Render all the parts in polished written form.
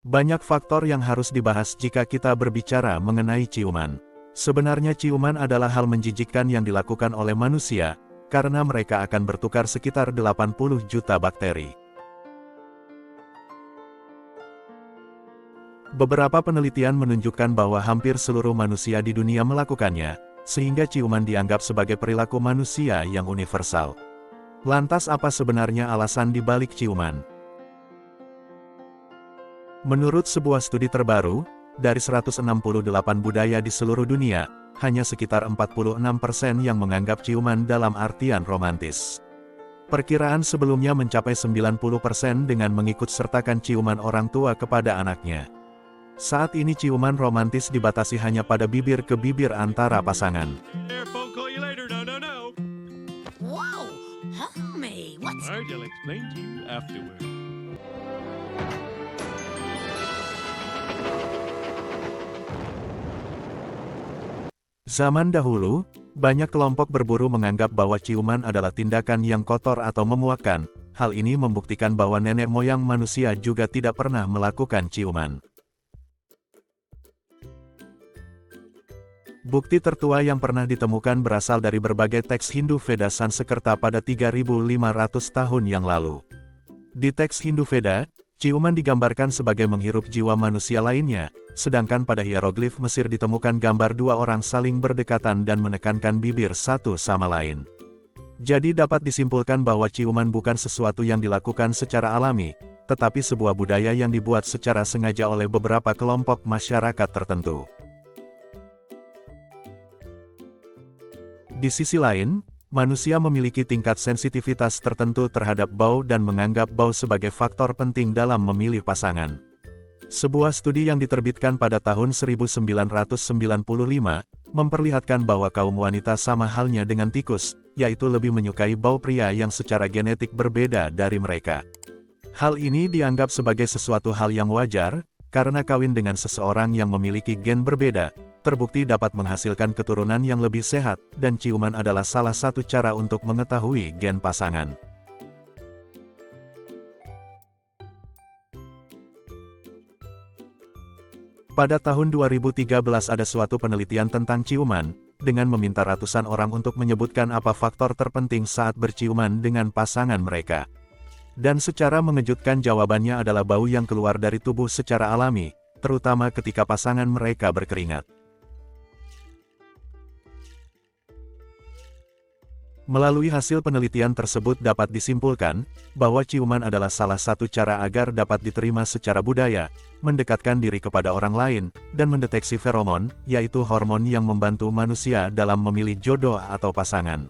Banyak faktor yang harus dibahas jika kita berbicara mengenai ciuman. Sebenarnya ciuman adalah hal menjijikkan yang dilakukan oleh manusia, karena mereka akan bertukar sekitar 80 juta bakteri. Beberapa penelitian menunjukkan bahwa hampir seluruh manusia di dunia melakukannya, sehingga ciuman dianggap sebagai perilaku manusia yang universal. Lantas apa sebenarnya alasan di balik ciuman? Menurut sebuah studi terbaru, dari 168 budaya di seluruh dunia, hanya sekitar 46% yang menganggap ciuman dalam artian romantis. Perkiraan sebelumnya mencapai 90% dengan mengikut sertakan ciuman orang tua kepada anaknya. Saat ini ciuman romantis dibatasi hanya pada bibir ke bibir antara pasangan. Whoa! Homie, what's... I'll explain to you afterward. Zaman dahulu, banyak kelompok berburu menganggap bahwa ciuman adalah tindakan yang kotor atau memuakkan. Hal ini membuktikan bahwa nenek moyang manusia juga tidak pernah melakukan ciuman. Bukti tertua yang pernah ditemukan berasal dari berbagai teks Hindu Veda Sanskerta pada 3.500 tahun yang lalu. Di teks Hindu Veda, ciuman digambarkan sebagai menghirup jiwa manusia lainnya, sedangkan pada hieroglif Mesir ditemukan gambar dua orang saling berdekatan dan menekankan bibir satu sama lain. Jadi dapat disimpulkan bahwa ciuman bukan sesuatu yang dilakukan secara alami, tetapi sebuah budaya yang dibuat secara sengaja oleh beberapa kelompok masyarakat tertentu. Di sisi lain, manusia memiliki tingkat sensitivitas tertentu terhadap bau dan menganggap bau sebagai faktor penting dalam memilih pasangan. Sebuah studi yang diterbitkan pada tahun 1995, memperlihatkan bahwa kaum wanita sama halnya dengan tikus, yaitu lebih menyukai bau pria yang secara genetik berbeda dari mereka. Hal ini dianggap sebagai sesuatu hal yang wajar, karena kawin dengan seseorang yang memiliki gen berbeda, terbukti dapat menghasilkan keturunan yang lebih sehat, dan ciuman adalah salah satu cara untuk mengetahui gen pasangan. Pada tahun 2013 ada suatu penelitian tentang ciuman, dengan meminta ratusan orang untuk menyebutkan apa faktor terpenting saat berciuman dengan pasangan mereka. Dan secara mengejutkan jawabannya adalah bau yang keluar dari tubuh secara alami, terutama ketika pasangan mereka berkeringat. Melalui hasil penelitian tersebut dapat disimpulkan, bahwa ciuman adalah salah satu cara agar dapat diterima secara budaya, mendekatkan diri kepada orang lain, dan mendeteksi feromon, yaitu hormon yang membantu manusia dalam memilih jodoh atau pasangan.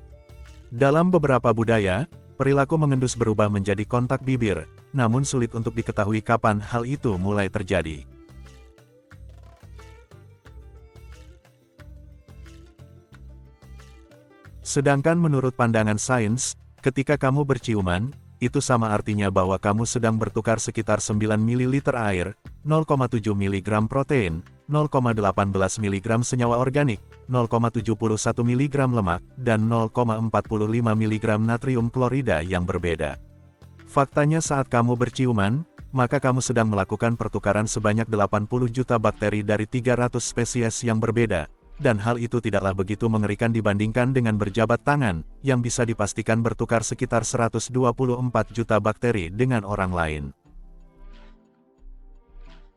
Dalam beberapa budaya, perilaku mengendus berubah menjadi kontak bibir, namun sulit untuk diketahui kapan hal itu mulai terjadi. Sedangkan menurut pandangan sains, ketika kamu berciuman, itu sama artinya bahwa kamu sedang bertukar sekitar 9 ml air, 0,7 mg protein, 0,18 mg senyawa organik, 0,71 mg lemak, dan 0,45 mg natrium klorida yang berbeda. Faktanya saat kamu berciuman, maka kamu sedang melakukan pertukaran sebanyak 80 juta bakteri dari 300 spesies yang berbeda. Dan hal itu tidaklah begitu mengerikan dibandingkan dengan berjabat tangan, yang bisa dipastikan bertukar sekitar 124 juta bakteri dengan orang lain.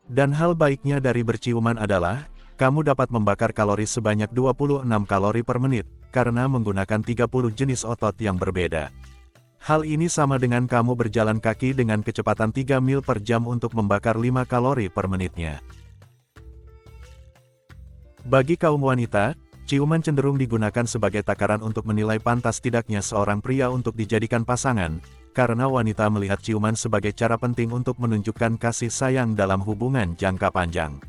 Dan hal baiknya dari berciuman adalah, kamu dapat membakar kalori sebanyak 26 kalori per menit, karena menggunakan 30 jenis otot yang berbeda. Hal ini sama dengan kamu berjalan kaki dengan kecepatan 3 mil per jam untuk membakar 5 kalori per menitnya. Bagi kaum wanita, ciuman cenderung digunakan sebagai takaran untuk menilai pantas tidaknya seorang pria untuk dijadikan pasangan, karena wanita melihat ciuman sebagai cara penting untuk menunjukkan kasih sayang dalam hubungan jangka panjang.